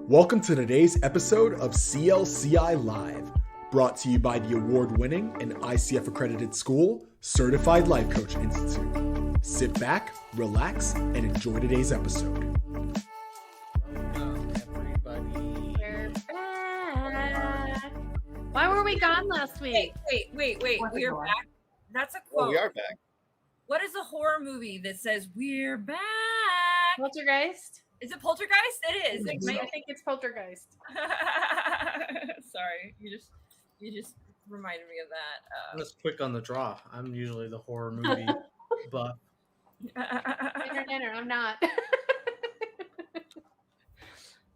Welcome to today's episode of CLCI Live, brought to you by the award-winning and ICF accredited school, Certified Life Coach Institute. Sit back, relax, and enjoy today's episode. Welcome, everybody. We're back. Why were we gone last week? Wait. We are back. That's a quote. Oh, we are back. What is a horror movie that says we're back? Poltergeist? Is it Poltergeist? It is. I think it's Poltergeist. Sorry, you just reminded me of that. I'm just quick on the draw. I'm usually the horror movie buff. Dinner, I'm not.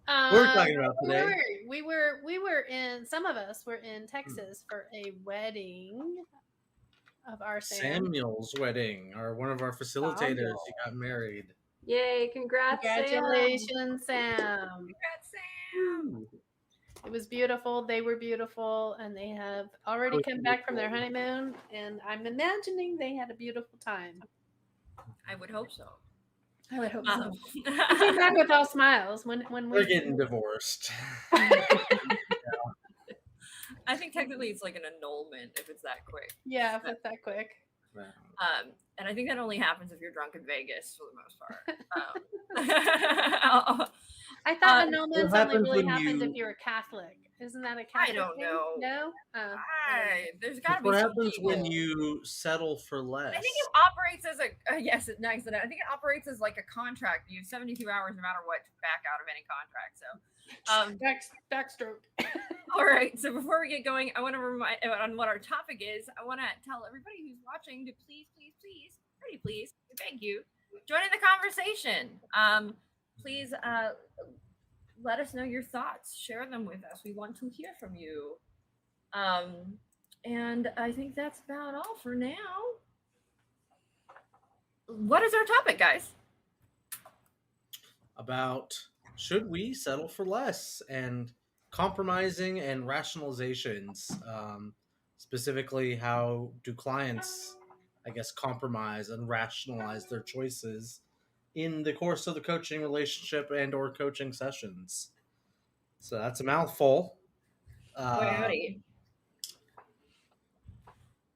What are we talking about today? We were in, some of us were in Texas for a wedding of our Sam. Samuel's wedding, or one of our facilitators. Samuel. He got married. Yay, Congratulations, Sam. Congrats, Sam. It was beautiful. They were beautiful, and they have already come back from their honeymoon, and I'm imagining they had a beautiful time. I would hope so. I would hope so. We came back with all smiles when We're we getting divorced. I think technically it's like an annulment if it's that quick. Yeah, if it's that quick. And I think that only happens if you're drunk in Vegas for the most part. I thought annulments what only happens really when happens you- if you're a Catholic. Isn't that a Catholic? I don't thing? know. No. Oh. There's got to be. What some happens people. when you settle for less? I think it operates as a yes, it's nice. I think it operates as like a contract. You have 72 hours, no matter what, to back out of any contract. So, Backstroke. all right. So before we get going, I want to remind on what our topic is. I want to tell everybody who's watching to please, pretty please, thank you, join in the conversation. Please let us know your thoughts. Share them with us. We want to hear from you. And I think that's about all for now. What is our topic, guys? About should we settle for less and compromising and rationalizations. Specifically, how do clients, I guess, compromise and rationalize their choices in the course of the coaching relationship and or coaching sessions? So that's a mouthful. Howdy.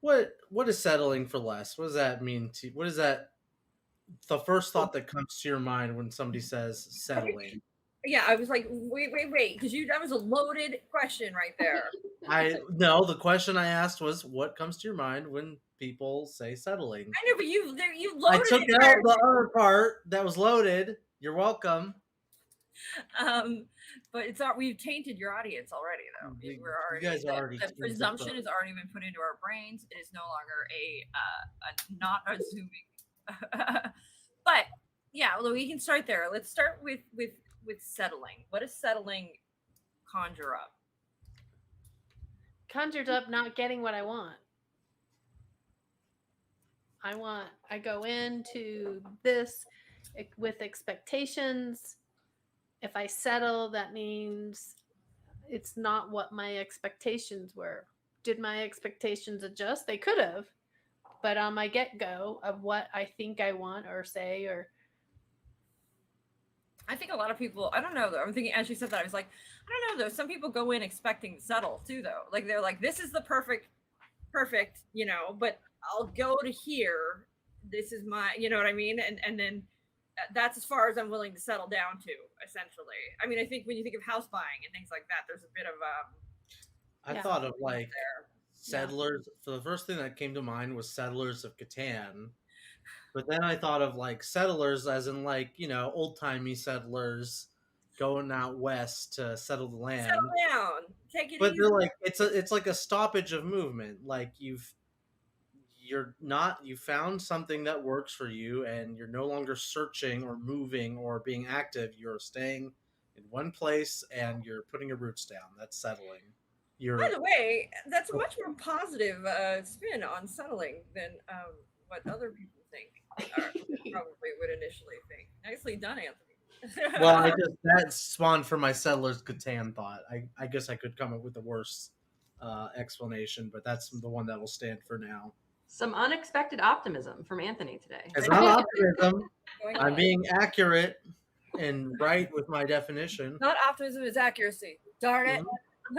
What is settling for less? What does that mean to you? What is that? The first thought that comes to your mind when somebody says settling? Yeah, I was like, wait, because that was a loaded question right there. No, the question I asked was, what comes to your mind when people say settling? I know, but you I loaded took it out there. the other part that was loaded. You're welcome. But we've tainted your audience already, though. You We're guys already the tainted presumption them. has already been put into our brains. It is no longer a not assuming. But yeah, well, we can start there. Let's start with settling. What does settling conjure up? Conjured up not getting what I want. I go into this with expectations. If I settle, that means it's not what my expectations were. Did my expectations adjust? They could have. But on my get-go of what I think I want or say or... I think a lot of people, I don't know though. I'm thinking as you said that, I was like, I don't know though. Some people go in expecting to settle too though. Like they're like, this is the perfect, but I'll go to here. This is my, you know what I mean? And then that's as far as I'm willing to settle down to, essentially. I mean, I think when you think of house buying and things like that, there's a bit of I thought of like there. settlers. So the first thing that came to mind was Settlers of Catan. But then I thought of like settlers as in like, old-timey settlers going out west to settle the land. Settle down. Take it But easy. they're like it's like a stoppage of movement. Like you found something that works for you and you're no longer searching or moving or being active. You're staying in one place and you're putting your roots down. That's settling. By the way, that's a much more positive spin on settling than what other people think or probably would initially think. Nicely done, Anthony. Well, that spawned from my Settlers Catan thought. I guess I could come up with a worse explanation, but that's the one that will stand for now. Some unexpected optimism from Anthony today. It's not optimism. I'm being accurate. and right with my definition. Not optimism, it's accuracy. Darn it.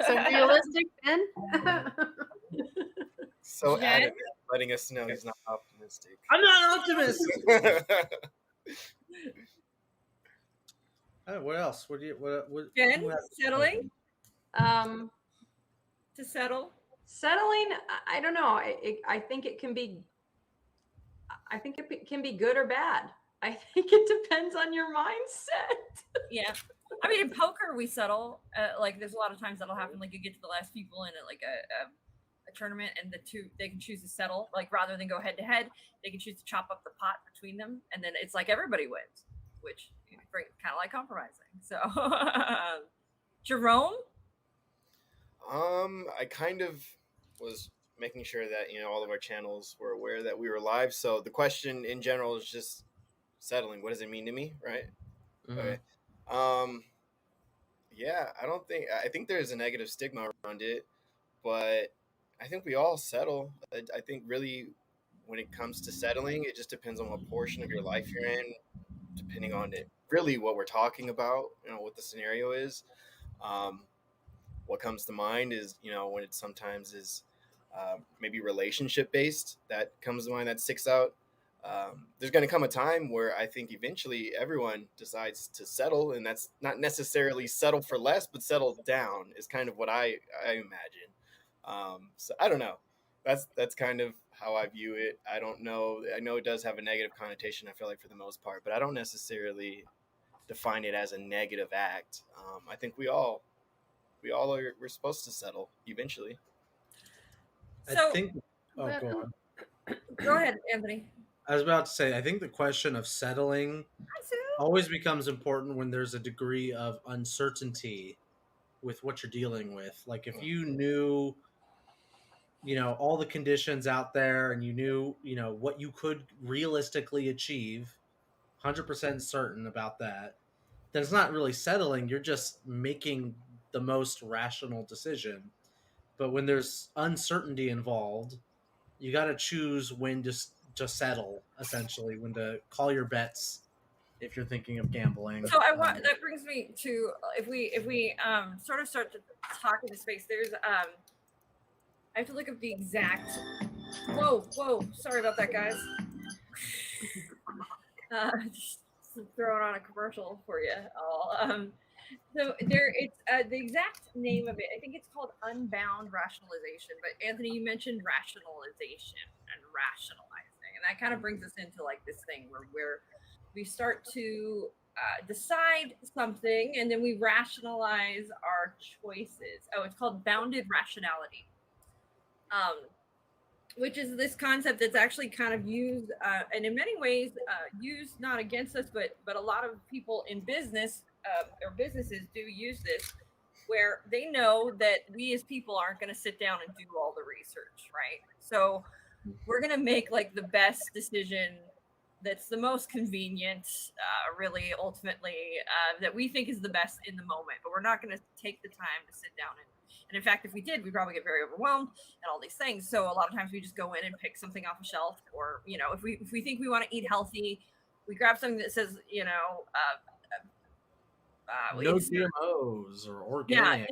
So realistic then? So Jen? adamant, letting us know he's not optimistic. I'm not an optimist. What else? What do you? What Jen, who has- settling? Um, To settle? settling, I don't know. I think it can be. I think it can be good or bad. I think it depends on your mindset. Yeah. I mean, in poker, we settle. Like, there's a lot of times that'll happen. Like, you get to the last people in a tournament, and they can choose to settle. Like, rather than go head to head, they can choose to chop up the pot between them, and then it's like everybody wins, which kind of like compromising. So, Jerome. I kind of was making sure that all of our channels were aware that we were live. So the question in general is just settling. What does it mean to me, right? Mhm. Okay. Yeah, I think there's a negative stigma around it, but I think we all settle. I think really when it comes to settling, it just depends on what portion of your life you're in, depending on it. Really, what we're talking about, what the scenario is. What comes to mind is, when it sometimes is maybe relationship based, that comes to mind, that sticks out. There's going to come a time where I think eventually everyone decides to settle, and that's not necessarily settle for less, but settle down is kind of what I imagine. So I don't know. That's kind of how I view it. I don't know. I know it does have a negative connotation, I feel like, for the most part, but I don't necessarily define it as a negative act. I think we're supposed to settle eventually. So, I think. Oh, go on. go ahead, Anthony. I was about to say, I think the question of settling always becomes important when there's a degree of uncertainty with what you're dealing with. Like if you knew, all the conditions out there and you knew, what you could realistically achieve, 100% certain about that, then it's not really settling. You're just making the most rational decision. But when there's uncertainty involved, you got to choose when to just settle, essentially, when to call your bets if you're thinking of gambling. So that brings me to if we sort of start to talk in the space. There's I have to look up the exact. Whoa! Sorry about that, guys. Just throwing on a commercial for you all. So it's the exact name of it. I think it's called Unbound Rationalization. But Anthony, you mentioned rationalization and rationalizing, and that kind of brings us into like this thing where we start to decide something, and then we rationalize our choices. Oh, it's called bounded rationality, which is this concept that's actually kind of used, and in many ways used not against us, but a lot of people in business or businesses do use this, where they know that we as people aren't going to sit down and do all the research, right? So we're going to make like the best decision that's the most convenient, really, ultimately, that we think is the best in the moment. But we're not going to take the time to sit down and in fact, if we did, we'd probably get very overwhelmed and all these things. So a lot of times we just go in and pick something off a shelf, or if we think we want to eat healthy, we grab something that says no GMOs or organic,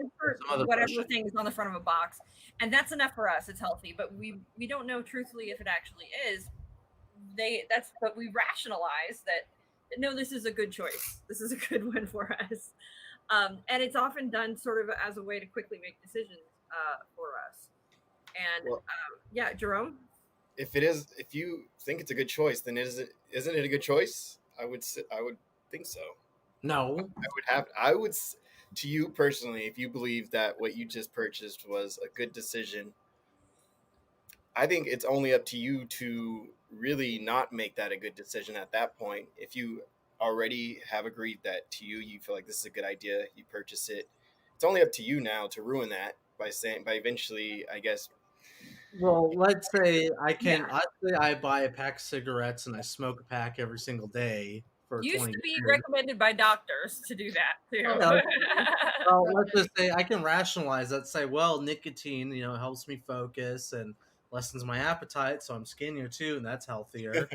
whatever thing is on the front of a box, and that's enough for us. It's healthy, but we don't know truthfully if it actually is. But we rationalize that no, this is a good choice. This is a good one for us. And it's often done sort of as a way to quickly make decisions for us. And Jerome? If you think it's a good choice, then isn't it a good choice? I would think so. No. I would, to you personally, if you believe that what you just purchased was a good decision, I think it's only up to you to really not make that a good decision at that point. If you already have agreed that to you feel like this is a good idea, you purchase it, it's only up to you now to ruin that by eventually, I guess. Well, let's say I buy a pack of cigarettes and I smoke a pack every single day for used 20 to be years. recommended by doctors to do that too. Well, let's just say I can rationalize that. Say, well, nicotine, helps me focus and lessens my appetite, so I'm skinnier too, and that's healthier.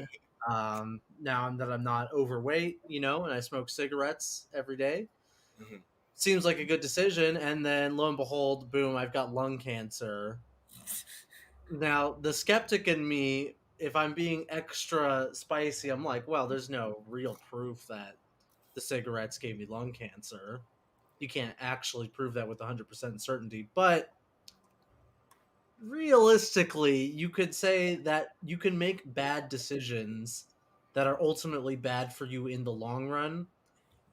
Now that I'm not overweight, and I smoke cigarettes every day, Mhm. seems like a good decision. And then lo and behold, boom, I've got lung cancer. Now, the skeptic in me, if I'm being extra spicy, I'm like, well, there's no real proof that the cigarettes gave me lung cancer. You can't actually prove that with 100% certainty. But realistically, you could say that you can make bad decisions that are ultimately bad for you in the long run,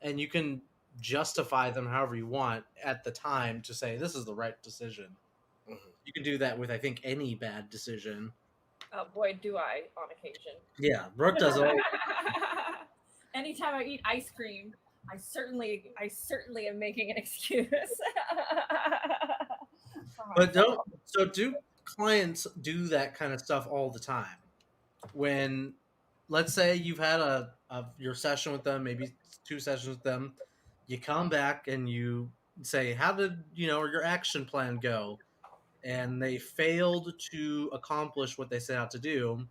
and you can justify them however you want at the time to say this is the right decision. Mhm. You can do that with, I think, any bad decision. Oh boy, do I on occasion. Yeah, Brooke does all. Anytime I eat ice cream, I certainly am making an excuse. for But don't. myself. So do clients do that kind of stuff all the time? When, let's say you've had your session with them, maybe 2 sessions with them, you come back and you say, how did your action plan go? And they failed to accomplish what they set out to do.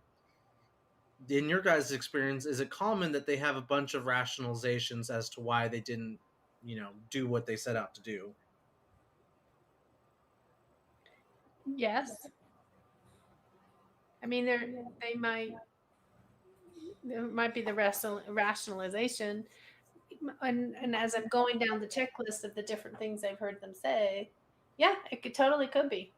In your guys' experience, is it common that they have a bunch of rationalizations as to why they didn't, do what they set out to do? Yes. I mean, there might be the rationalization, and as I'm going down the checklist of the different things I've heard them say, yeah, it could be.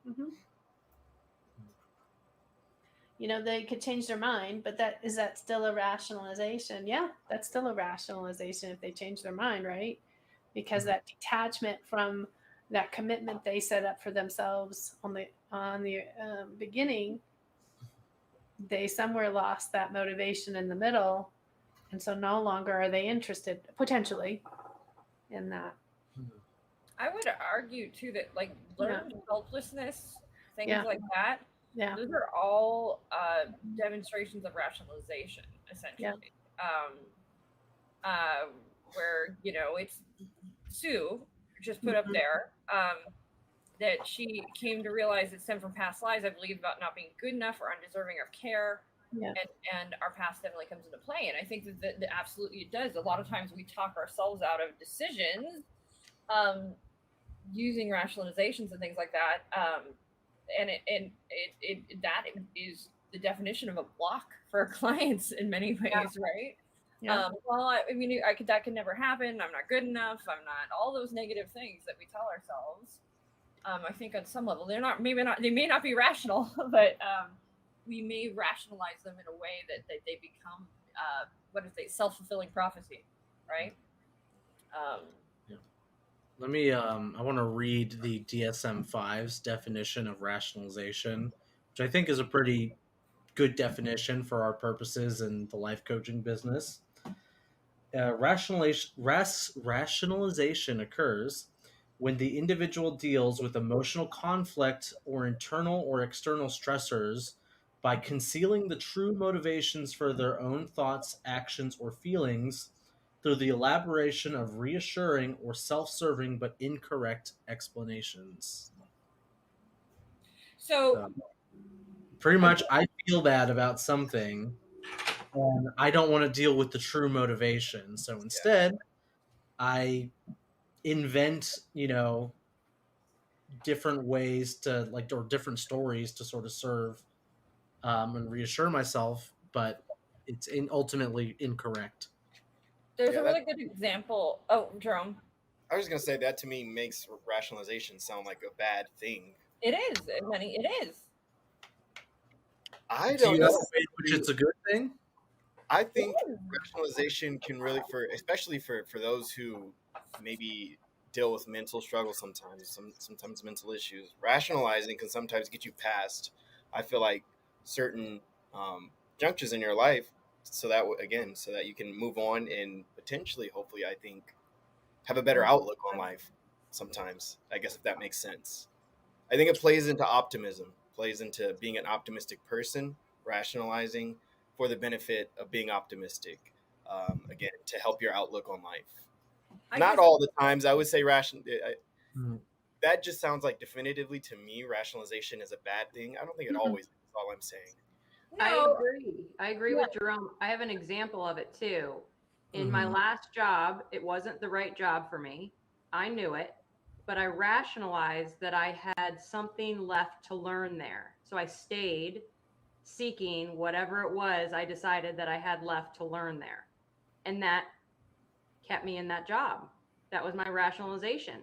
They could change their mind, but that still a rationalization? Yeah, that's still a rationalization if they change their mind, right? Because that detachment from that commitment they set up for themselves on the beginning, they somewhere lost that motivation in the middle, and so no longer are they interested potentially in that. I would argue too that like learned helplessness, things Yeah. like that, Yeah. those are all demonstrations of rationalization, essentially. Uh, where it's Sue just put up Mhm. there that she came to realize it stemmed from past lives, I believe, about not being good enough or undeserving of care. Yeah. And our past definitely comes into play. And I think that absolutely it does. A lot of times we talk ourselves out of decisions using rationalizations and things like that. That is the definition of a block for clients in many ways, right? Yeah. Well, I mean, that could never happen. I'm not good enough. I'm not all those negative things that we tell ourselves. I think on some level, they may not be rational, but we may rationalize them in a way that they become, self-fulfilling prophecy, right? Yeah. Let me. I want to read the DSM-5's definition of rationalization, which I think is a pretty good definition for our purposes in the life coaching business. Rationalization occurs when the individual deals with emotional conflict or internal or external stressors by concealing the true motivations for their own thoughts, actions, or feelings through the elaboration of reassuring or self serving but incorrect explanations. So, Pretty much, I feel bad about something and I don't want to deal with the true motivation. So instead, I invent, different ways to like, or different stories to sort of serve and reassure myself, but it's ultimately incorrect. there's Yeah, a that really good example. Oh, Jerome. I was gonna say that to me makes rationalization sound like a bad thing. It is, Lenny. It is. I Do don't you have know. a way in which it's a good thing? I It think is. rationalization can really, especially for those who maybe deal with mental struggles sometimes, sometimes mental issues. Rationalizing can sometimes get you past. I feel like certain junctures in your life, so that again, so that you can move on and potentially, hopefully, I think, have a better outlook on life. Sometimes, I guess if that makes sense. I think it plays into optimism, plays into being an optimistic person, rationalizing for the benefit of being optimistic. Again, to help your outlook on life. I Not just all the times. I would say Hmm. that just sounds like definitively to me rationalization is a bad thing. I don't think it Mhm. always is. All I'm saying. No. I agree with Jerome. I have an example of it too. In my Mhm. last job, it wasn't the right job for me. I knew it, but I rationalized that I had something left to learn there. So I stayed seeking whatever it was I decided that I had left to learn there. And that kept me in that job. That was my rationalization.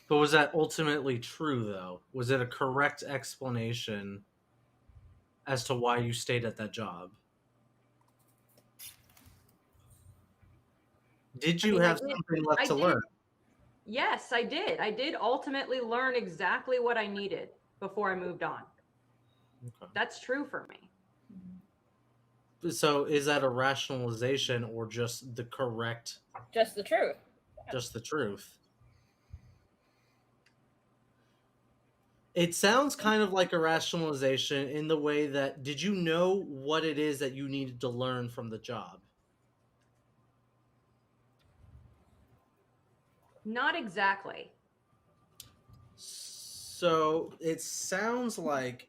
But was that ultimately true, though? Was it a correct explanation as to why you stayed at that job? Did I you mean, have something left I to did. learn? Yes, I did. I did ultimately learn exactly what I needed before I moved on. Okay. That's true for me. So is that a rationalization or just the correct, Just the truth. just the truth? It sounds kind of like a rationalization in the way that did you know what it is that you needed to learn from the job? Not exactly. So it sounds like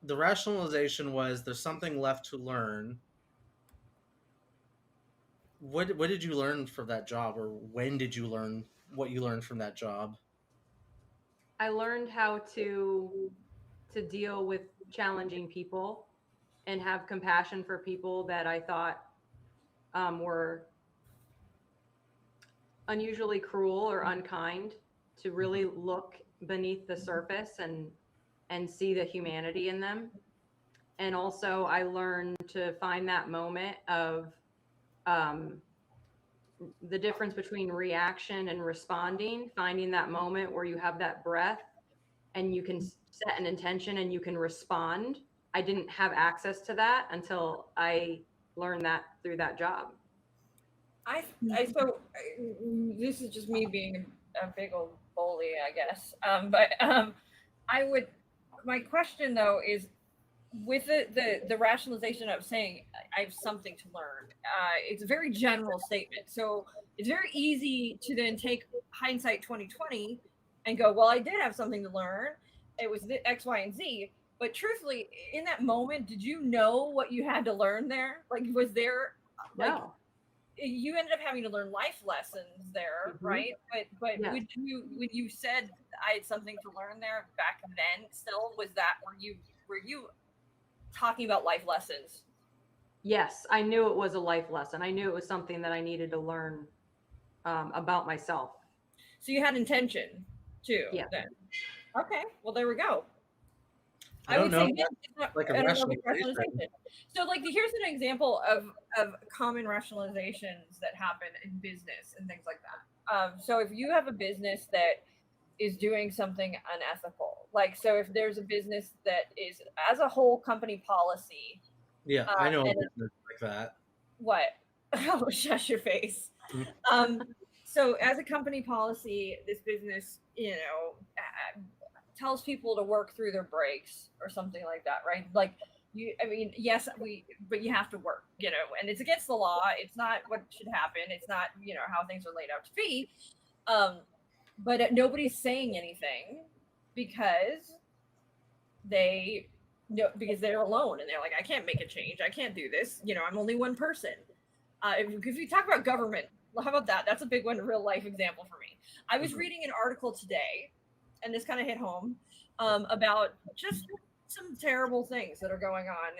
the rationalization was there's something left to learn. What did you learn from that job, or when did you learn what you learned from that job? I learned how to deal with challenging people and have compassion for people that I thought were unusually cruel or unkind, to really look beneath the surface and see the humanity in them. And also I learned to find that moment of um, the difference between reaction and responding, finding that moment where you have that breath and you can set an intention and you can respond. I didn't have access to that until I learned that through that job. This is just me being a big old bully, I guess. But I would. My question though is, with the rationalization of saying I have something to learn. It's a very general statement, so it's very easy to then take hindsight 2020 and go, well, I did have something to learn. It was the X, Y, and Z. But truthfully, in that moment, did you know what you had to learn there? Like, was there like No. you ended up having to learn life lessons there, Mhm. right? But Yes. when you said I had something to learn there back then, still was that were you talking about life lessons? Yes, I knew it was a life lesson. I knew it was something that I needed to learn about myself. So you had intention too. Yeah. Then okay, well there we go. I I don't would know. say yes, it's not, Like a I don't know if it's rationalization. rationalization. So like here's an example of common rationalizations that happen in business and things like that. So if you have a business that is doing something unethical, like so if there's a business that is as a whole company policy, Yeah, I know a and business like that. what? Oh, shush your face. Mhm. Um, so as a company policy, this business, tells people to work through their breaks or something like that, right? Like I mean, yes, but you have to work, and it's against the law. It's not what should happen. It's not, how things are laid out to be. Um, but nobody's saying anything because they because they're alone and they're like, I can't make a change. I can't do this. I'm only one person. If you talk about government, how about that? That's a big one, real life example for me. I was reading an article today, and this kind of hit home about just some terrible things that are going on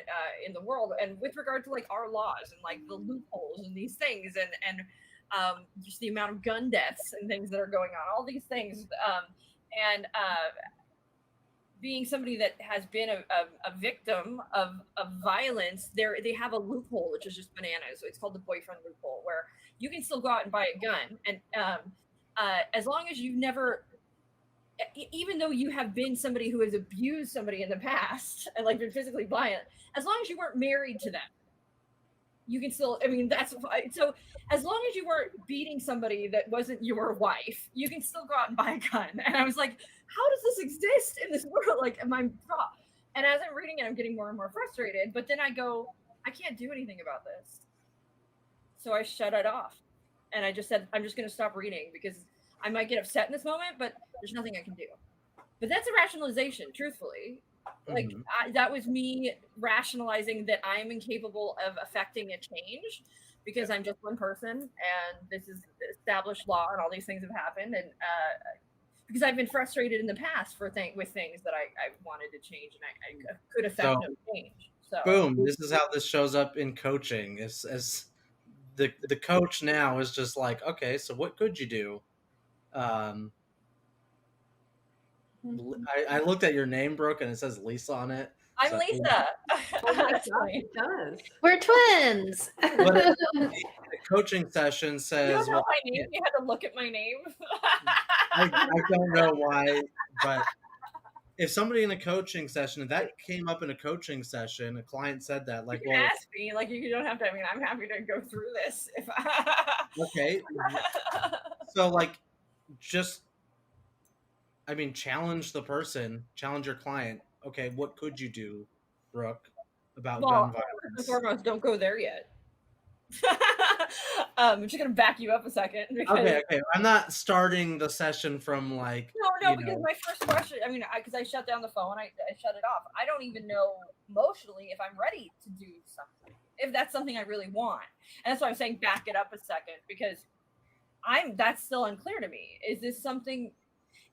in the world, and with regard to like our laws and like the loopholes and these things, and just the amount of gun deaths and things that are going on, all these things, and being somebody that has been a victim of violence, they have a loophole which is just bananas. So it's called the boyfriend loophole, where you can still go out and buy a gun, and as long as you've never, even though you have been somebody who has abused somebody in the past and like been physically violent, as long as you weren't married to them, you can still, I mean, that's so as long as you weren't beating somebody that wasn't your wife, you can still go out and buy a gun. And I was like, how does this exist in this world? Like, am I raw? And as I'm reading it, I'm getting more and more frustrated. But then I go, I can't do anything about this. So I shut it off. And I just said, I'm just going to stop reading because I might get upset in this moment, but there's nothing I can do. But that's a rationalization, truthfully. Like Mhm. that was me rationalizing that I'm incapable of affecting a change because I'm just one person and this is established law and all these things have happened, and because I've been frustrated in the past with things that I wanted to change and I could affect So, no change. So boom, this is how this shows up in coaching. As the coach now is just like, okay, so what could you do? Um, I looked at your name, Brooke, and it says Lisa on it. I'm So, Lisa. Oh my That's gosh, funny. it does. We're twins. but the coaching session You says, don't know well, my name? You had to look at my name. I don't know why, but if somebody in a coaching session, if that came up in a coaching session, a client said that, You like, can well, ask me. Like you don't have to. I mean, I'm happy to go through this. If okay, so like, just, I mean, challenge the person, challenge your client. Okay, what could you do, Brooke, about gun well, first and violence? foremost, don't go there yet. I'm just gonna back you up a second because Okay, I'm not starting the session from like, no, because my first question, I mean, because I shut down the phone, I shut it off. I don't even know emotionally if I'm ready to do something, if that's something I really want, and that's why I'm saying back it up a second because that's still unclear to me. Is this something?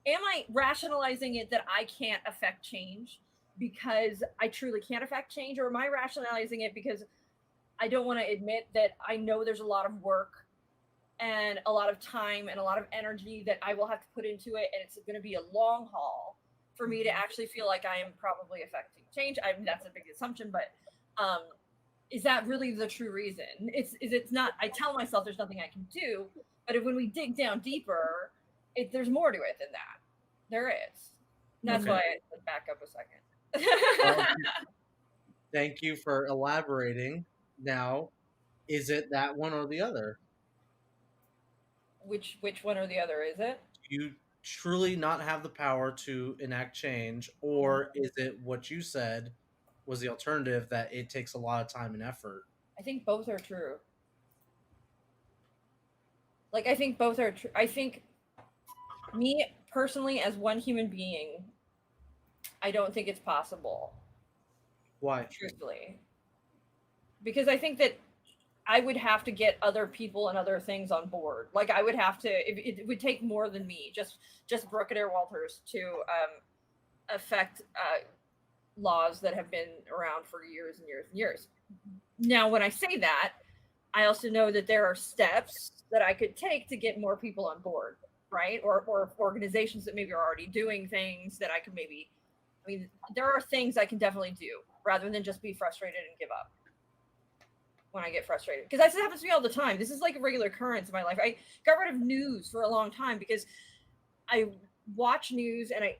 Am I rationalizing it that I can't affect change because I truly can't affect change, or am I rationalizing it because I don't want to admit that I know there's a lot of work and a lot of time and a lot of energy that I will have to put into it, and it's going to be a long haul for me to actually feel like I am probably affecting change. I mean, that's a big assumption, but is that really the true reason? It's not. I tell myself there's nothing I can do, but when we dig down deeper, there's more to it than that. There is. That's Okay. why I said back up a second. Well, thank you for elaborating. Now, is it that one or the other? Which one or the other is it? Do you truly not have the power to enact change, or is it what you said was the alternative, that it takes a lot of time and effort? I think both are true. Like I think both are true. I think me personally as one human being, I don't think it's possible, Why? truthfully. Because I think that I would have to get other people and other things on board. Like I would have to. It would take more than me, just Brooke Adair Walters, to affect laws that have been around for years and years and years. Now, when I say that, I also know that there are steps that I could take to get more people on board, right? Or organizations that maybe are already doing things that I could maybe. I mean, there are things I can definitely do rather than just be frustrated and give up when I get frustrated, because this happens to me all the time. This is like a regular occurrence in my life. I got rid of news for a long time because I watch news and it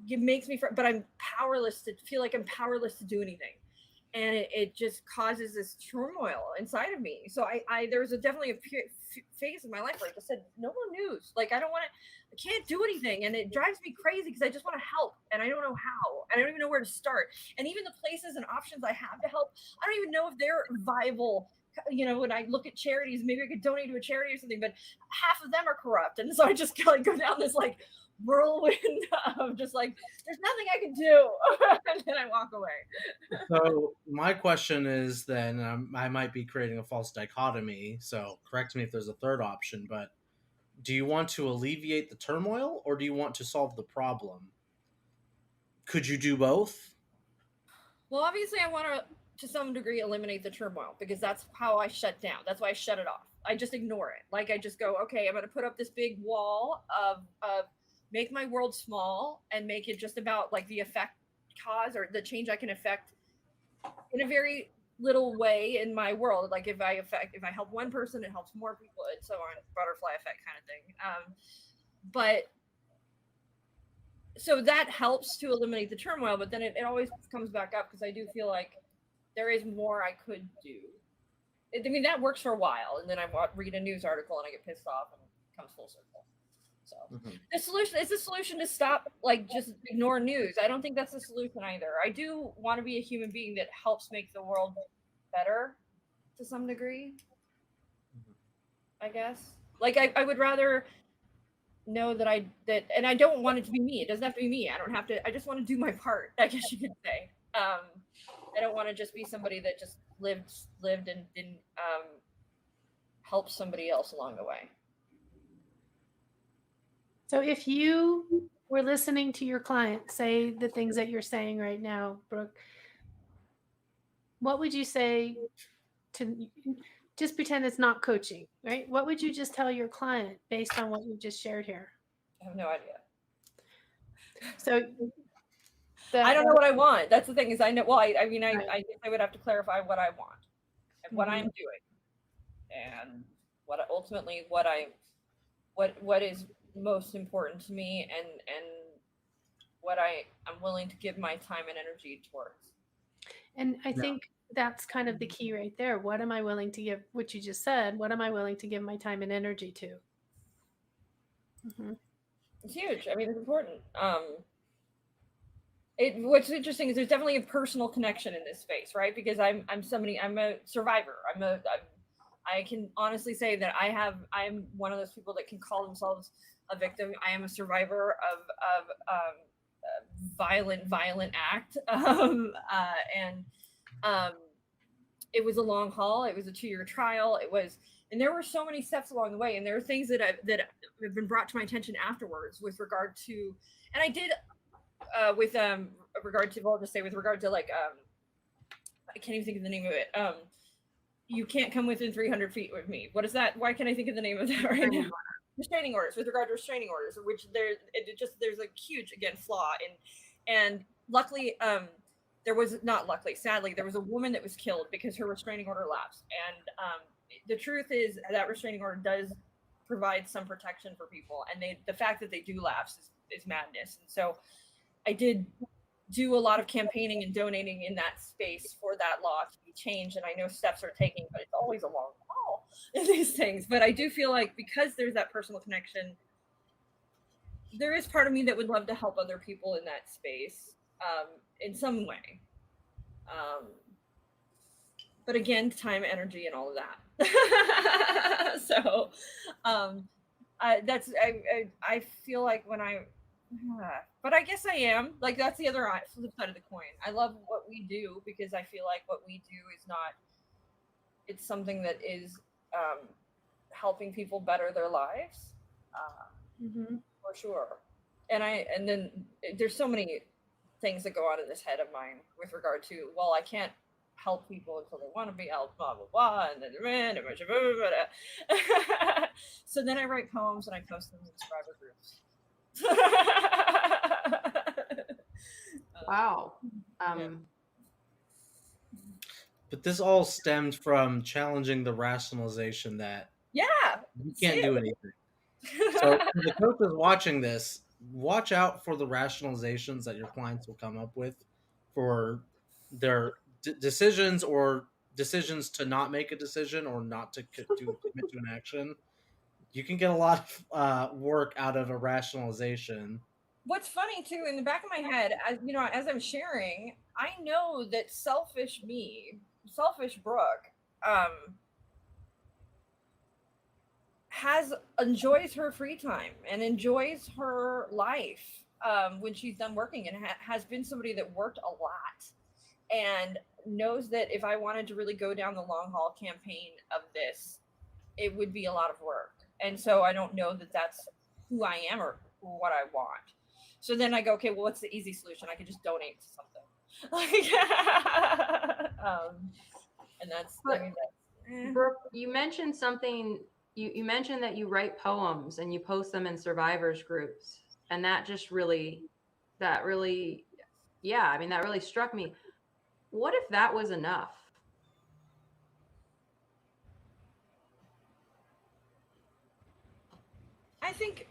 makes me, but I'm powerless to feel like I'm powerless to do anything. And it just causes this turmoil inside of me. So there was definitely a phase in my life where I just said, no more news. Like, I don't want to, I can't do anything. And it drives me crazy because I just want to help. And I don't know how. I don't even know where to start. And even the places and options I have to help, I don't even know if they're viable. You know, when I look at charities, maybe I could donate to a charity or something, but half of them are corrupt. And so I just like go down this like whirlwind of just like, there's nothing I can do. And then I walk away. So my question is then, I might be creating a false dichotomy, so correct me if there's a third option, but do you want to alleviate the turmoil, or do you want to solve the problem? Could you do both? Well, obviously, I want to some degree, eliminate the turmoil because that's how I shut down. That's why I shut it off. I just ignore it. Like I just go, okay, I'm going to put up this big wall of make my world small and make it just about like the effect cause or the change I can affect in a very little way in my world. Like if I help one person, it helps more people, and so on, butterfly effect kind of thing. But so that helps to eliminate the turmoil, but then it always comes back up because I do feel like there is more I could do. I mean, that works for a while, and then I read a news article and I get pissed off and it comes full circle. So the solution to stop like just ignore news. I don't think that's the solution either. I do want to be a human being that helps make the world better to some degree. I guess. Like I would rather know that and I don't want it to be me. It doesn't have to be me. I don't have to. I just want to do my part, I guess you could say. I don't want to just be somebody that just lived and didn't help somebody else along the way. So if you were listening to your client say the things that you're saying right now, Brooke, what would you say to, just pretend it's not coaching, right? What would you just tell your client based on what you just shared here? I have no idea. So I don't know what I want. That's the thing is I know. Well, I mean, Right. I guess I would have to clarify what I want and what Mhm. I'm doing, and what ultimately what is most important to me, and what I'm willing to give my time and energy towards. And I Yeah. think that's kind of the key right there. What am I willing to give, what you just said, what am I willing to give my time and energy to? Mm-hmm. It's huge. I mean, it's important. What's interesting is there's definitely a personal connection in this space, right? Because I'm a survivor. I can honestly say that I'm one of those people that can call themselves a victim. I am a survivor of violent act, and it was a long haul. It was a 2-year trial. And there were so many steps along the way, and there are things that have been brought to my attention afterwards with regard to, and I did with regard to, well, I'll just say with regard to like I can't even think of the name of it. You can't come within 300 feet with me. What is that? Why can't I think of the name of that right now? Restraining orders. With regard to restraining orders, which there's a huge again flaw and luckily there was not luckily sadly there was a woman that was killed because her restraining order lapsed, and the truth is that restraining order does provide some protection for people, and the fact that they do lapse is madness. And so I did do a lot of campaigning and donating in that space for that law to be changed, and I know steps are taking, but it's always a long haul in these things. But I do feel like because there's that personal connection, there is part of me that would love to help other people in that space in some way. But again, time, energy, and all of that. So I feel like when but I guess I am like, that's the other flip side of the coin. I love what we do because I feel like what we do is not, it's something that is helping people better their lives, for sure. And then there's so many things that go on in this head of mine with regard to, well, I can't help people until they want to be helped, blah blah blah, and then so then I write poems and I post them in survivor groups. Wow. Yeah. But this all stemmed from challenging the rationalization that Yeah, you can't do anything. So for the coaches watching this, watch out for the rationalizations that your clients will come up with for their decisions, or decisions to not make a decision or not to commit to an action. You can get a lot of work out of a rationalization. What's funny too, in the back of my head, as you know, as I'm sharing, I know that selfish Brooke, enjoys her free time and enjoys her life when she's done working, and has been somebody that worked a lot, and knows that if I wanted to really go down the long haul campaign of this, it would be a lot of work. And so I don't know that that's who I am or what I want. So then I go, okay, well, what's the easy solution? I could just donate to something. And that's, But, I mean, that's, Brooke, you mentioned something. You mentioned that you write poems and you post them in survivors groups, and that really, yeah, I mean, that really struck me. What if that was enough? I think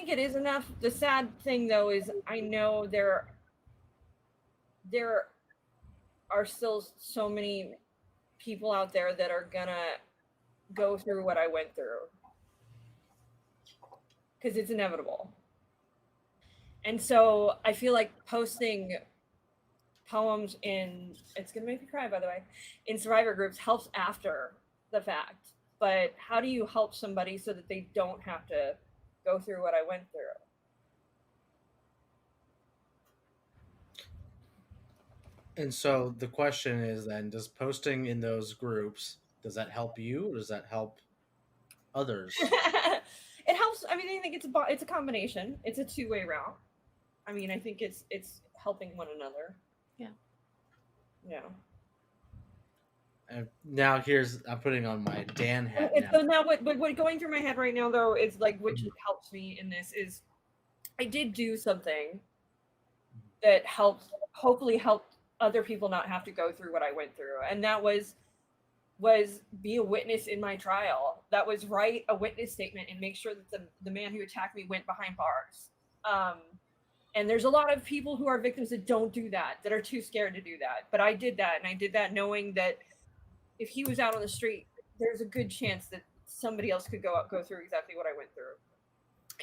it is enough. The sad thing though is I know there are still so many people out there that are gonna go through what I went through, because it's inevitable. And so I feel like posting poems it's gonna make me cry, by the way, in survivor groups helps after the fact, but how do you help somebody so that they don't have to go through what I went through? And so the question is then, does posting in those groups, does that help you or does that help others? It helps. I mean, I think it's a combination. It's a two-way route. I mean, I think it's helping one another. Yeah. Yeah. And now I'm putting on my Dan hat now. So now what going through my head right now though is like what just helps me in this is I did do something that hopefully helped other people not have to go through what I went through, and that was be a witness in my trial. That was write a witness statement and make sure that the man who attacked me went behind bars. And there's a lot of people who are victims that don't do that, that are too scared to do that. But I did that, and I did that knowing that if he was out on the street, there's a good chance that somebody else could go through exactly what I went through.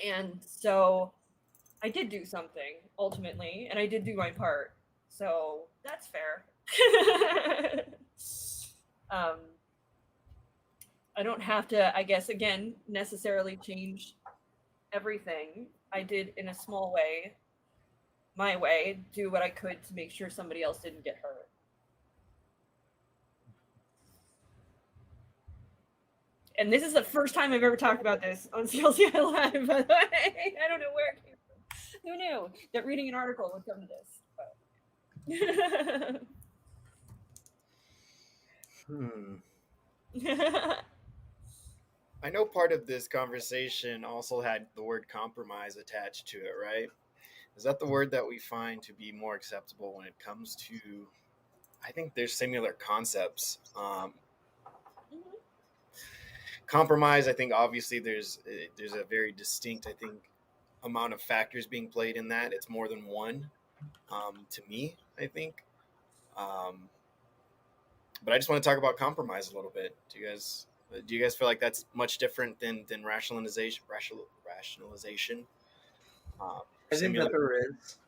And so I did do something ultimately, and I did do my part. So that's fair. I don't have to, I guess, again, necessarily change everything. I did in a small way, my way, do what I could to make sure somebody else didn't get hurt. And this is the first time I've ever talked about this on CLCI Live, by the way. I don't know where it came from. Who knew that reading an article would come to this? I know part of this conversation also had the word compromise attached to it, right? Is that the word that we find to be more acceptable when it comes to? I think there's similar concepts. Compromise, I think obviously there's a very distinct, I think, amount of factors being played in that. It's more than one, to me, I think. But I just want to talk about compromise a little bit. Do you guys feel like that's much different than rationalization? Rationalization. I think that there is.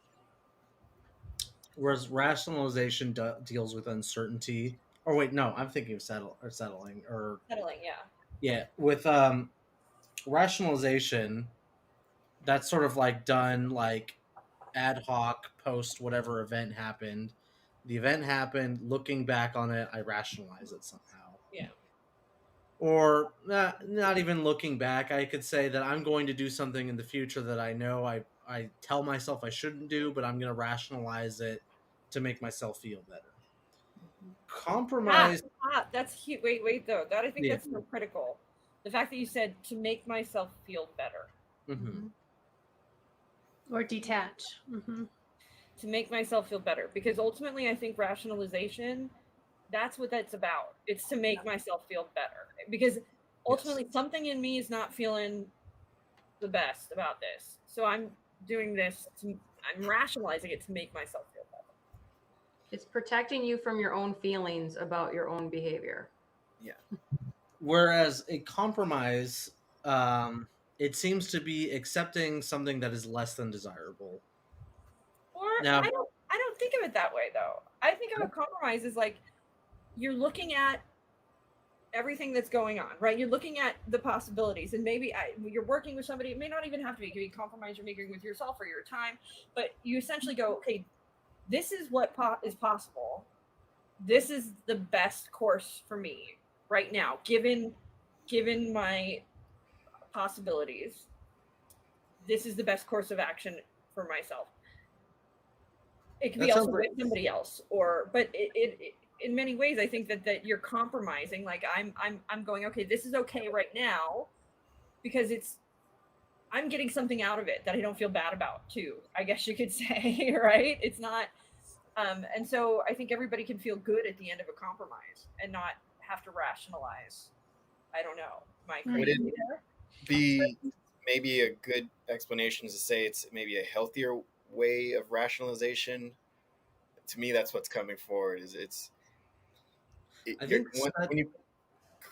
Whereas rationalization deals with uncertainty. Or wait, no, I'm thinking of settling. Yeah, with rationalization, that's sort of like done like ad hoc post whatever event happened. The event happened. Looking back on it, I rationalize it somehow. Yeah. Or not even looking back, I could say that I'm going to do something in the future that I know I tell myself I shouldn't do, but I'm going to rationalize it to make myself feel better. Compromise. That's huge. Wait, though. That I think that's so critical. The fact that you said to make myself feel better. Mm-hmm. Or detach. Mm-hmm. To make myself feel better. Because ultimately, I think rationalization, that's what that's about. It's to make myself feel better. Because ultimately, something in me is not feeling the best about this. So I'm doing this, I'm rationalizing it to make myself feel better. It's protecting you from your own feelings about your own behavior. Yeah. Whereas a compromise, it seems to be accepting something that is less than desirable. Or now, I don't think of it that way though. I think of a compromise as like you're looking at everything that's going on, right? You're looking at the possibilities, and maybe you're working with somebody. It may not even have to be. It could be a compromise you're making with yourself or your time, but you essentially go, okay, this is what is possible. This is the best course for me right now, given my possibilities. This is the best course of action for myself. It could be also with somebody else, but it in many ways, I think that you're compromising. Like I'm going, okay, this is okay right now, because I'm getting something out of it that I don't feel bad about too. I guess you could say, right? It's not. And so I think everybody can feel good at the end of a compromise and not have to rationalize. I don't know. Would it be maybe a good explanation to say it's maybe a healthier way of rationalization? To me, that's what's coming forward. When you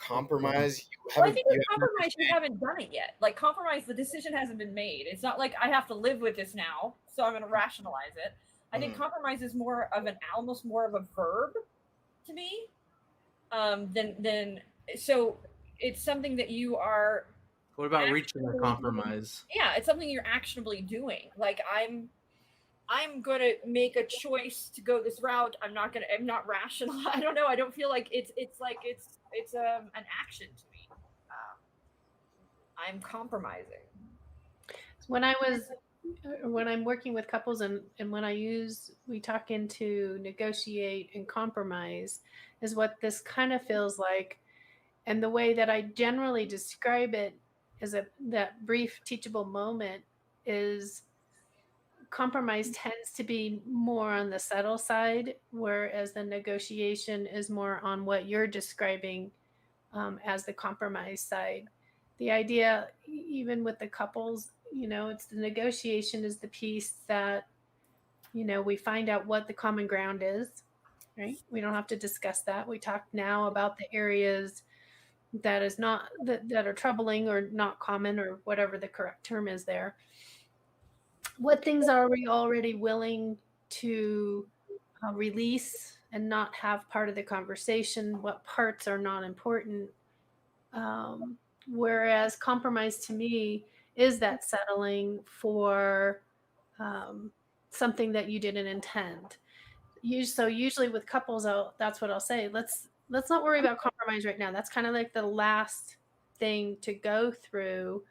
compromise, I think with compromise, you haven't done it yet. Like compromise, the decision hasn't been made. It's not like I have to live with this now, so I'm going to rationalize it. I think compromise is more of almost more of a verb to me. So it's something that you are. What about reaching a Actionably compromise? Yeah, it's something you're actionably doing. Like I'm gonna make a choice to go this route. I'm not rational. I don't know. I don't feel like it's like it's an action to me. I'm compromising. When I was when I'm working with couples and when we talk into negotiate and compromise is what this kind of feels like. And the way that I generally describe it as that brief teachable moment is compromise tends to be more on the subtle side, whereas the negotiation is more on what you're describing as the compromise side. The idea, even with the couples, it's the negotiation is the piece that, we find out what the common ground is, right? We don't have to discuss that. We talk now about the areas that are troubling or not common or whatever the correct term is there. What things are we already willing to release and not have part of the conversation? What parts are not important? Um, Whereas compromise to me is that settling for um, something that you didn't intend. So usually with couples, that's what I'll say. Let's not worry about compromise right now. That's kind of like the last thing to go through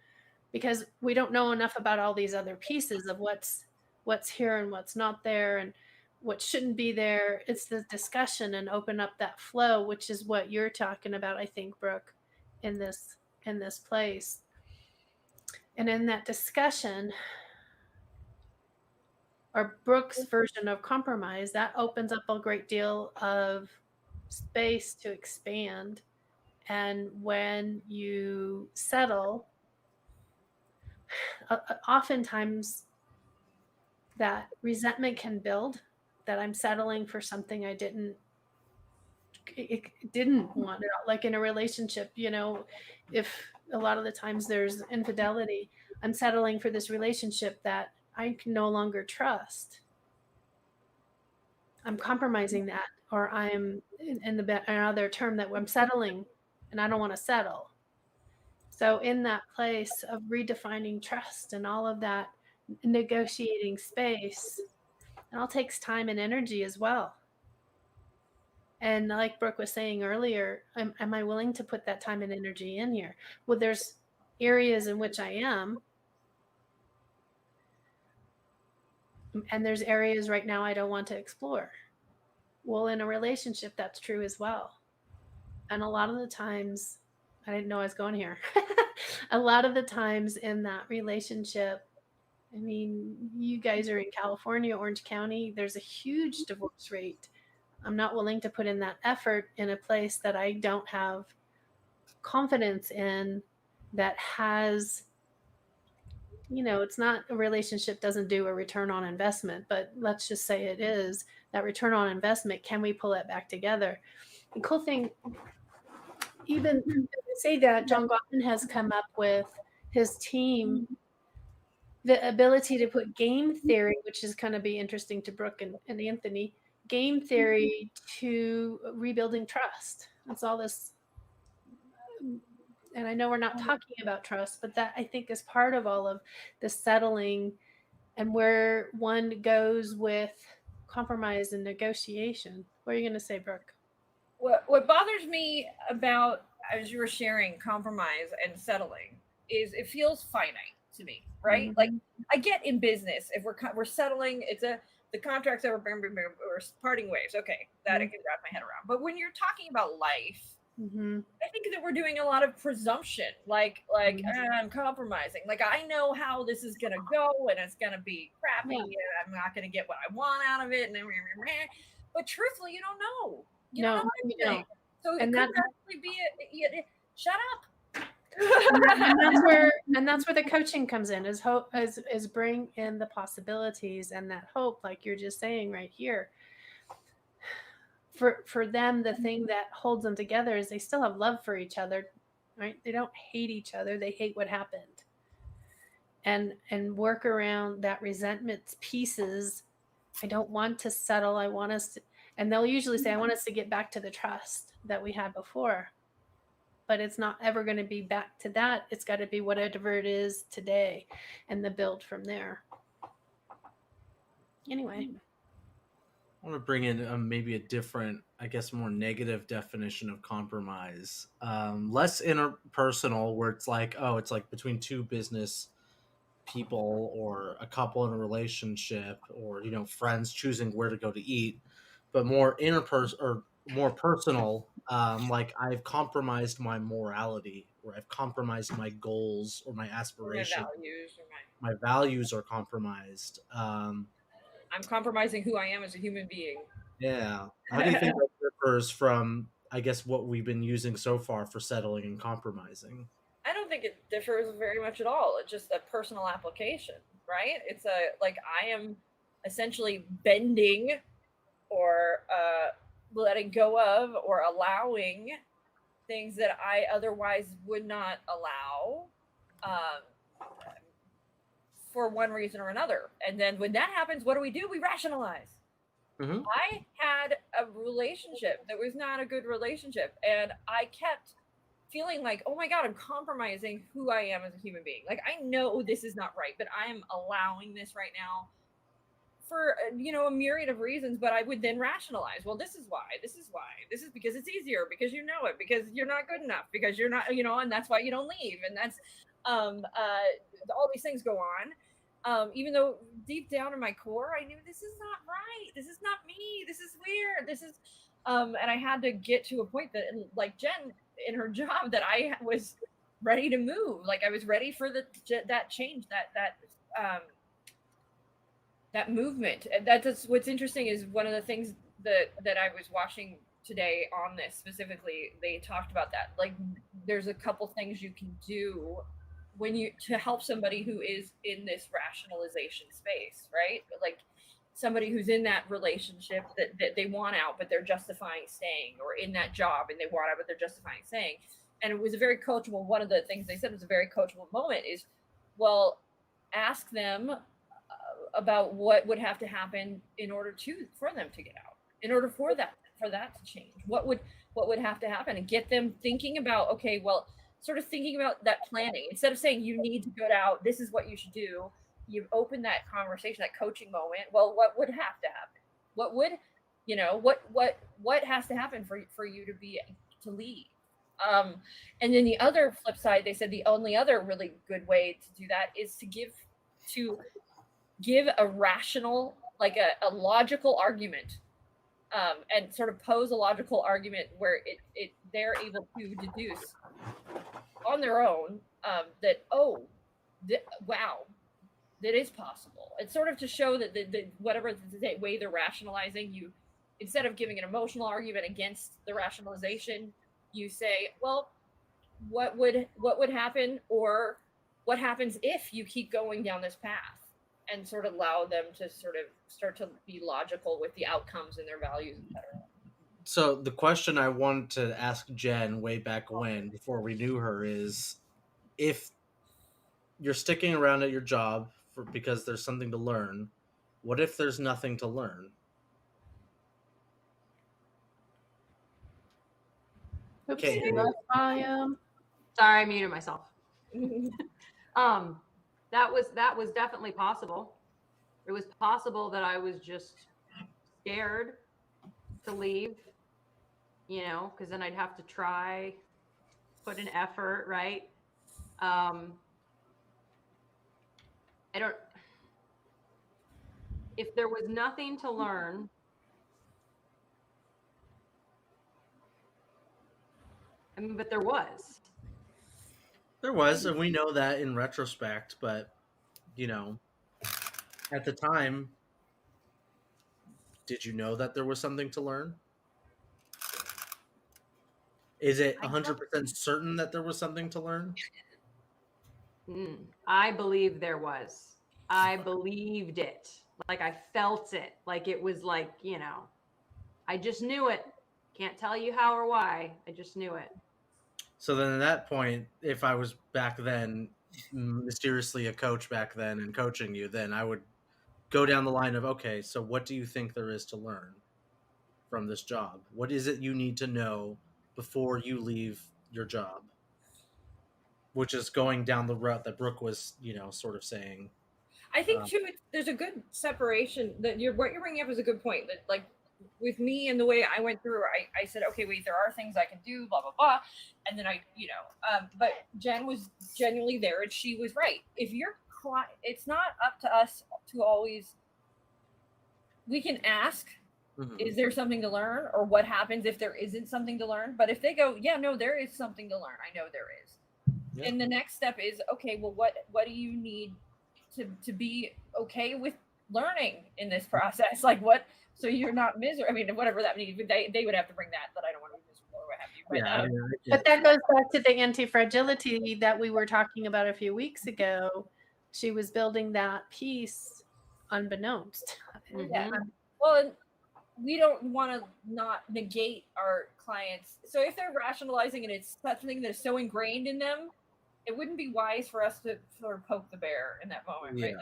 because we don't know enough about all these other pieces of what's here and what's not there and what shouldn't be there. It's the discussion and open up that flow, which is what you're talking about, I think, Brooke, in this place. And in that discussion, or Brooke's version of compromise, that opens up a great deal of space to expand. And when you settle, oftentimes that resentment can build that I'm settling for something I didn't want it. Like in a relationship, if a lot of the times there's infidelity, I'm settling for this relationship that I can no longer trust. I'm compromising that, or I'm in another term that I'm settling and I don't want to settle. So in that place of redefining trust and all of that negotiating space, it all takes time and energy as well. And like Brooke was saying earlier, am I willing to put that time and energy in here? Well, there's areas in which I am, and there's areas right now I don't want to explore. Well, in a relationship, that's true as well. And a lot of the times, I didn't know I was going here. A lot of the times in that relationship, I mean, you guys are in California, Orange County, there's a huge divorce rate. I'm not willing to put in that effort in a place that I don't have confidence in, that has, it's not a relationship doesn't do a return on investment, but let's just say it is that return on investment. Can we pull it back together? The cool thing, even say that John Gottman has come up with his team the ability to put game theory, which is going to be interesting to Brooke and Anthony, game theory to rebuilding trust. That's all this. And I know we're not talking about trust, but that I think is part of all of the settling and where one goes with compromise and negotiation. What are you going to say, Brooke? What bothers me about, as you were sharing, compromise and settling is it feels finite to me, right? Mm-hmm. Like I get in business if we're settling, the contracts that we're parting ways. Okay, that I can wrap my head around. But when you're talking about life, I think that we're doing a lot of presumption, like I'm compromising. Like I know how this is gonna go, and it's gonna be crappy, and I'm not gonna get what I want out of it, and then, but truthfully, you don't know. You don't know anything. So it could actually be shut up. and that's where the coaching comes in, is hope, is bring in the possibilities and that hope, like you're just saying right here. For them, the thing that holds them together is they still have love for each other, right? They don't hate each other, they hate what happened. And work around that resentment pieces. I don't want to settle, I want us to, and they'll usually say, I want us to get back to the trust that we had before. but it's not ever going to be back to that. It's got to be whatever it is today and the build from there. Anyway. I want to bring in maybe a different, I guess, more negative definition of compromise. Less interpersonal, where it's like, oh, it's like between two business people or a couple in a relationship or, friends choosing where to go to eat, but more interpersonal or more personal. Like I've compromised my morality, or I've compromised my goals or my Or my aspirations. values or My values are compromised. I'm compromising who I am as a human being. Yeah. How do you think that differs from, I guess, what we've been using so far for settling and compromising? I don't think it differs very much at all. It's just a personal application, right? It's a like I am essentially bending or letting go of or allowing things that I otherwise would not allow for one reason or another. And then when that happens, what do? We rationalize. Mm-hmm. I had a relationship that was not a good relationship, and I kept feeling like, oh my God, I'm compromising who I am as a human being. Like, I know this is not right, but I am allowing this right now for, a myriad of reasons. But I would then rationalize, well, this is why, this is because it's easier, because you know it, because you're not good enough, because you're not, and that's why you don't leave. And that's, all these things go on. Even though deep down in my core, I knew this is not right. This is not me. This is weird. This is, and I had to get to a point that, like Jen in her job, that I was ready to move. Like I was ready for that change, that movement. And that's what's interesting is one of the things that I was watching today on this specifically. They talked about that. Like there's a couple things you can do when you to help somebody who is in this rationalization space, right? Like somebody who's in that relationship that they want out, but they're justifying staying, or in that job and they want out, but they're justifying staying. And it was a very coachable, one of the things they said was a very coachable moment is, well, ask them about what would have to happen in order for them to get out, in order for that to change. What would have to happen, and get them thinking about, okay, well, sort of thinking about that planning. Instead of saying you need to get out, this is what you should do, you've opened that conversation, that coaching moment. Well, what would have to happen? What would, what has to happen for you to leave? And then the other flip side, they said the only other really good way to do that is to give a rational, like a logical argument, and sort of pose a logical argument where they're able to deduce on their own that, oh, wow, that is possible. It's sort of to show that the whatever the way they're rationalizing, you, instead of giving an emotional argument against the rationalization, you say, well, what would happen, or what happens if you keep going down this path, and sort of allow them to sort of start to be logical with the outcomes and their values, etc. So the question I wanted to ask Jen way back when, before we knew her, is if you're sticking around at your job because there's something to learn, what if there's nothing to learn? Oops, Can't hear you. volume. Sorry, I muted myself. That was definitely possible. It was possible that I was just scared to leave, because then I'd have to try, put an effort, right? If there was nothing to learn, I mean, but there was. There was, and we know that in retrospect, but, at the time, did you know that there was something to learn? Is it 100% certain that there was something to learn? I believe there was. I believed it. Like I felt it. Like it was like, I just knew it. Can't tell you how or why. I just knew it. So then at that point, if I was back then, mysteriously a coach back then and coaching you, then I would go down the line of, okay, so what do you think there is to learn from this job? What is it you need to know before you leave your job, which is going down the route that Brooke was, sort of saying. I think too, there's a good separation that what you're bringing up is a good point. That like with me and the way I went through, I said, okay, wait, there are things I can do, blah blah blah, and then but Jen was genuinely there, and she was right. If you're it's not up to us to always. We can ask, is there something to learn, or what happens if there isn't something to learn? But if they go, yeah, no, there is something to learn. I know there is. Yeah. And the next step is, okay, well, what do you need to be okay with learning in this process? Like what, so you're not miserable. I mean, whatever that means, they would have to bring that I don't want to be miserable or what have you. But, but that goes back to the anti-fragility that we were talking about a few weeks ago. She was building that piece unbeknownst. Yeah. Well, we don't want to not negate our clients. So if they're rationalizing and it's something that's so ingrained in them, it wouldn't be wise for us to sort of poke the bear in that moment, right?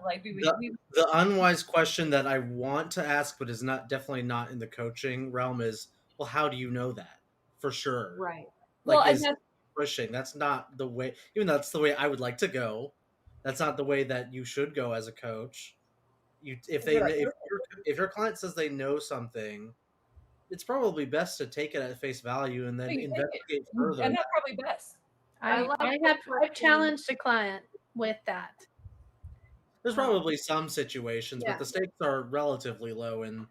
Like the unwise question that I want to ask, but is definitely not in the coaching realm, is, well, how do you know that for sure? Right. Like, well, is pushing? That's not the way. Even though that's the way I would like to go, that's not the way that you should go as a coach. If your client says they know something, it's probably best to take it at face value and then investigate further. And that's probably best. I've challenged a client with that. There's probably some situations, but the stakes are relatively low in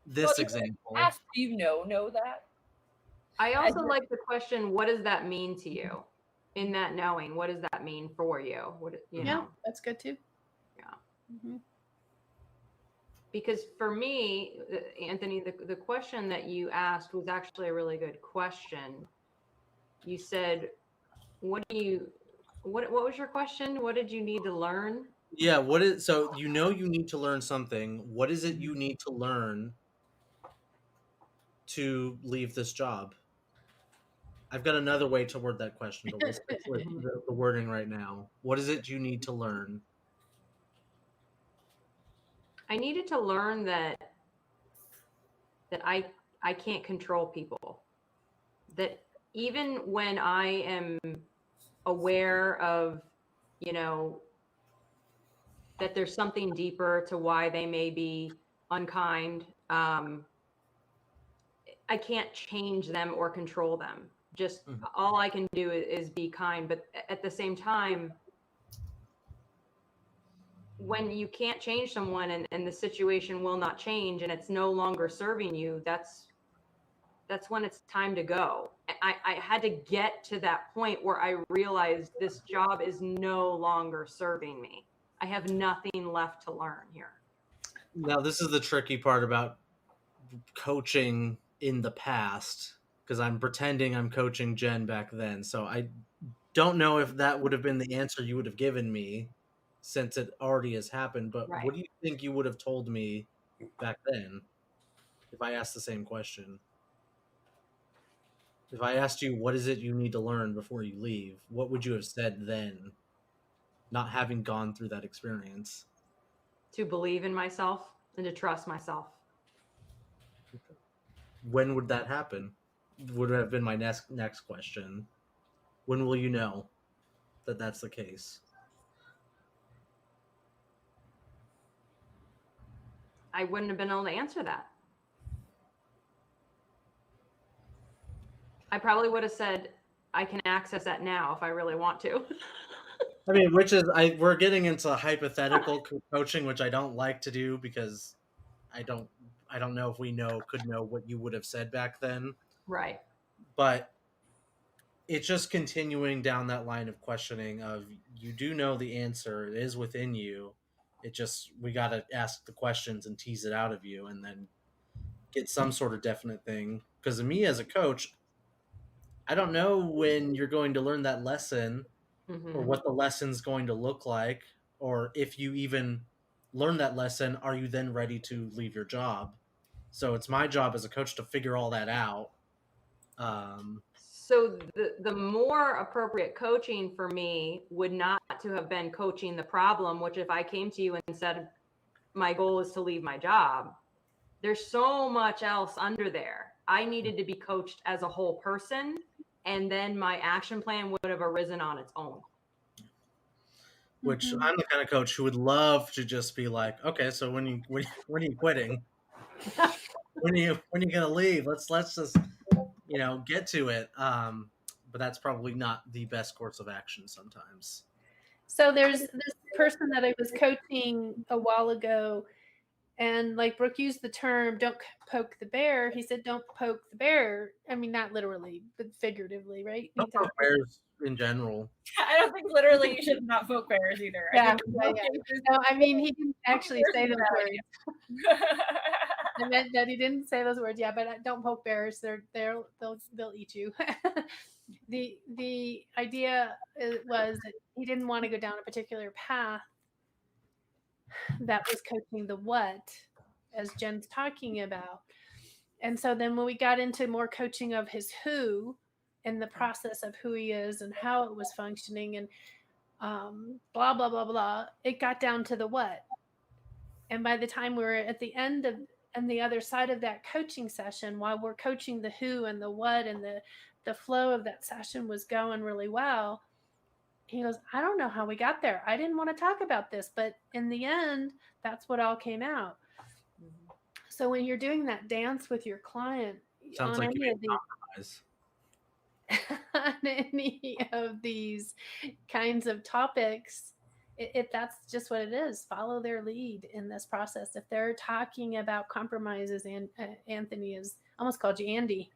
this example. Ask, do you know that? I also like the question, what does that mean to you? In that knowing, what does that mean for you? You know? That's good too. Yeah. Mm-hmm. Because for me, Anthony, the question that you asked was actually a really good question. You said, what was your question? What did you need to learn? Yeah, so you need to learn something. What is it you need to learn to leave this job? I've got another way to word that question, but we'll stick with the wording right now. What is it you need to learn? I needed to learn that I can't control people. That even when I am aware of, that there's something deeper to why they may be unkind, I can't change them or control them. Just all I can do is be kind. But at the same time, when you can't change someone and the situation will not change and it's no longer serving you, that's when it's time to go. I had to get to that point where I realized this job is no longer serving me. I have nothing left to learn here. Now, this is the tricky part about coaching in the past, because I'm pretending I'm coaching Jen back then. So I don't know if that would have been the answer you would have given me, since it already has happened. But What do you think you would have told me back then if I asked the same question? If I asked you, what is it you need to learn before you leave, what would you have said then, not having gone through that experience? To believe in myself and to trust myself. When would that happen? Would have been my next question. When will you know that that's the case? I wouldn't have been able to answer that. I probably would have said, I can access that now if I really want to. I mean, we're getting into hypothetical coaching, which I don't like to do, because I don't know if we could know what you would have said back then. Right. But it's just continuing down that line of questioning of, you do know the answer, it is within you. It just, we got to ask the questions and tease it out of you and then get some sort of definite thing. Because me as a coach, I don't know when you're going to learn that lesson, or what the lesson's going to look like, or if you even learn that lesson, are you then ready to leave your job? So it's my job as a coach to figure all that out. So the more appropriate coaching for me would not to have been coaching the problem, which if I came to you and said, my goal is to leave my job, there's so much else under there. I needed to be coached as a whole person and then my action plan would have arisen on its own. Which Mhm. I'm the kind of coach who would love to just be like, okay, so when are you quitting? when are you gonna leave? Let's just get to it. But that's probably not the best course of action sometimes. So there's this person that I was coaching a while ago, and like Brooke used the term "don't poke the bear." He said, "Don't poke the bear." I mean, not literally, but figuratively, right? Don't poke bears in general. I don't think literally you should not poke bears either. I Yeah, think in most cases, No, I mean, he didn't actually bears say is a those bad words. idea. I meant that he didn't say those words. Yeah, but don't poke bears. They'll eat you. The idea was that he didn't want to go down a particular path that was coaching the what, as Jen's talking about. And so then when we got into more coaching of his who and the process of who he is and how it was functioning and blah blah blah blah, it got down to the what. And by the time we were at the end of and the other side of that coaching session, while we're coaching the who and the what, and the flow of that session was going really well, he goes, I don't know how we got there. I didn't want to talk about this, but in the end, that's what all came out. So when you're doing that dance with your client Sounds on like you any of made these compromise. on any of these kinds of topics, if that's just what it is, follow their lead in this process. If they're talking about compromises, and Anthony is almost called you Andy,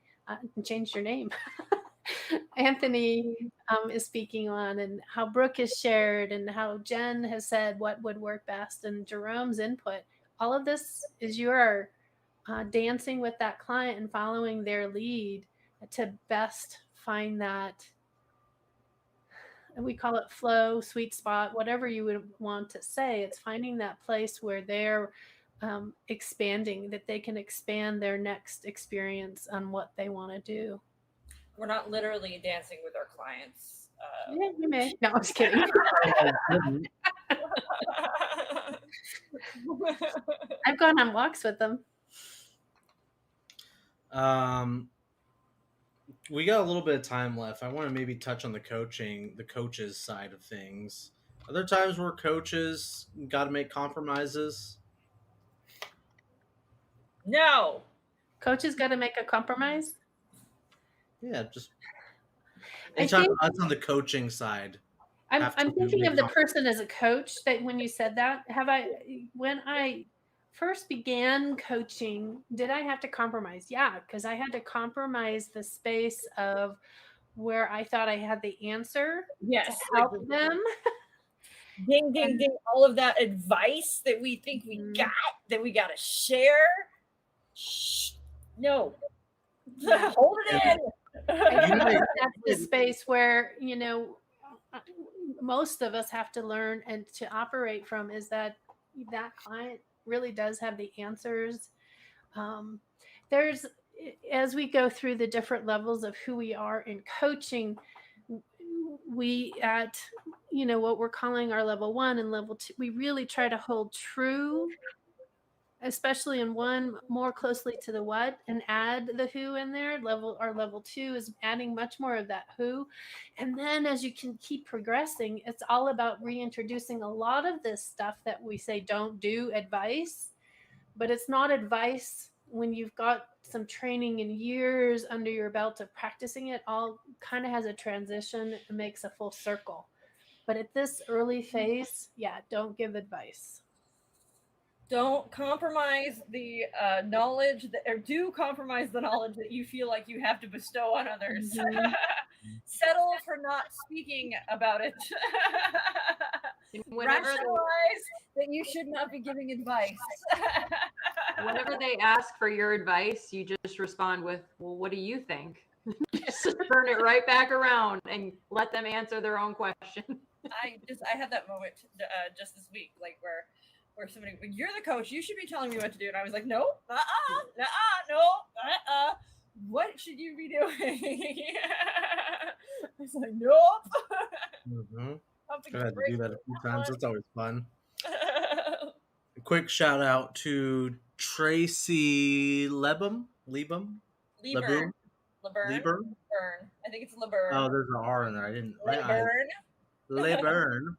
changed your name. Anthony is speaking on, and how Brooke has shared, and how Jen has said what would work best, and Jerome's input. All of this is your dancing with that client and following their lead to best find that, and we call it flow, sweet spot, whatever you would want to say. It's finding that place where they're expanding, that they can expand their next experience on what they want to do. We're not literally dancing with our clients. Yeah, you may. No, I'm just kidding. I've gone on walks with them. We got a little bit of time left. I want to maybe touch on the coaches side of things. Are there times where coaches got to make compromises? No. Coaches got to make a compromise. Yeah, just I think that's on the coaching side. I'm thinking of the person as a coach. That when you said that, when I first began coaching, did I have to compromise? Yeah, because I had to compromise the space of where I thought I had the answer Yes. to help them. Ding, ding, ding. All of that advice that we think we got, that we got to share. Shh. No. Yeah. Hold it in. That's the space where, most of us have to learn and to operate from, is that client really does have the answers. There's, as we go through the different levels of who we are in coaching, we at what we're calling our level 1 and level 2, we really try to hold true, especially in one, more closely to the what, and add the who in there. Our level 2 is adding much more of that who. And then as you can keep progressing, it's all about reintroducing a lot of this stuff that we say don't do advice, but it's not advice when you've got some training and years under your belt of practicing it. All kind of has a transition and makes a full circle. But at this early phase, yeah, don't give advice. Don't compromise the knowledge or do compromise the knowledge that you feel like you have to bestow on others. Mhm. Settle for not speaking about it. Rationalize that you should not be giving advice. Whenever they ask for your advice, you just respond with, well, what do you think? Just turn it right back around and let them answer their own question. I had that moment just this week, like where somebody, you're the coach, you should be telling me what to do, and I was like, no, what should you be doing? I was like, nope. Mm-hmm. I had to do that a few times. That's always fun. A quick shout out to Tracy Lebum. LeBurn. Leburn? I think it's LeBurn. Oh, there's an R in there. I didn't. LeBurn. Leburn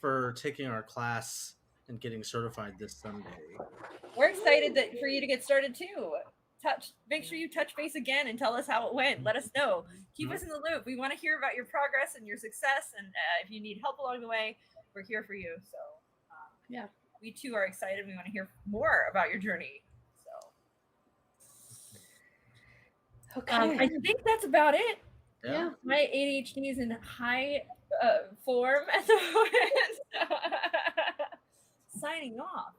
for taking our class and getting certified this Sunday. We're excited for you to get started too. Make sure you touch base again and tell us how it went. Let us know. Keep us in the loop. We want to hear about your progress and your success. And if you need help along the way, we're here for you. So Yeah. we too are excited. We want to hear more about your journey. So Okay. I think that's about it. Yeah. My ADHD is in high form at the moment. Signing off.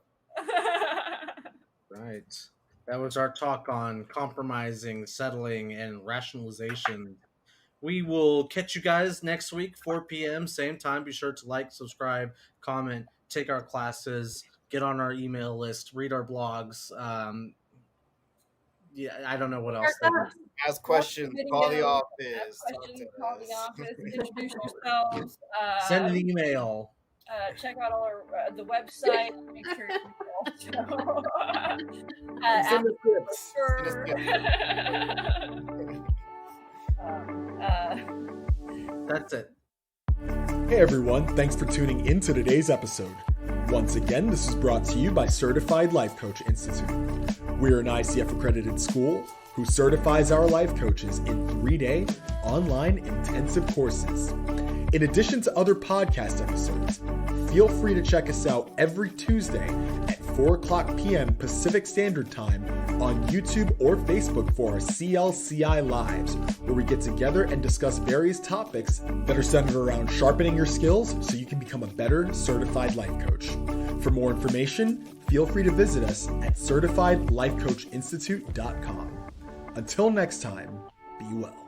Right. That was our talk on compromising, settling, and rationalization. We will catch you guys next week, 4 p.m., same time. Be sure to like, subscribe, comment, take our classes, get on our email list, read our blogs. Yeah, I don't know what else. Ask questions, call the office. Call the office, introduce yourselves. Send an email. Check out all our the website. Make sure you Send us tips. That's it. Hey everyone, thanks for tuning in to today's episode. Once again, this is brought to you by Certified Life Coach Institute. We're an ICF accredited school who certifies our life coaches in 3-day online intensive courses. In addition to other podcast episodes, feel free to check us out every Tuesday at 4:00 p.m. Pacific Standard Time on YouTube or Facebook for our CLCI Lives, where we get together and discuss various topics that are centered around sharpening your skills so you can become a better certified life coach. For more information, feel free to visit us at certifiedlifecoachinstitute.com. Until next time, be well.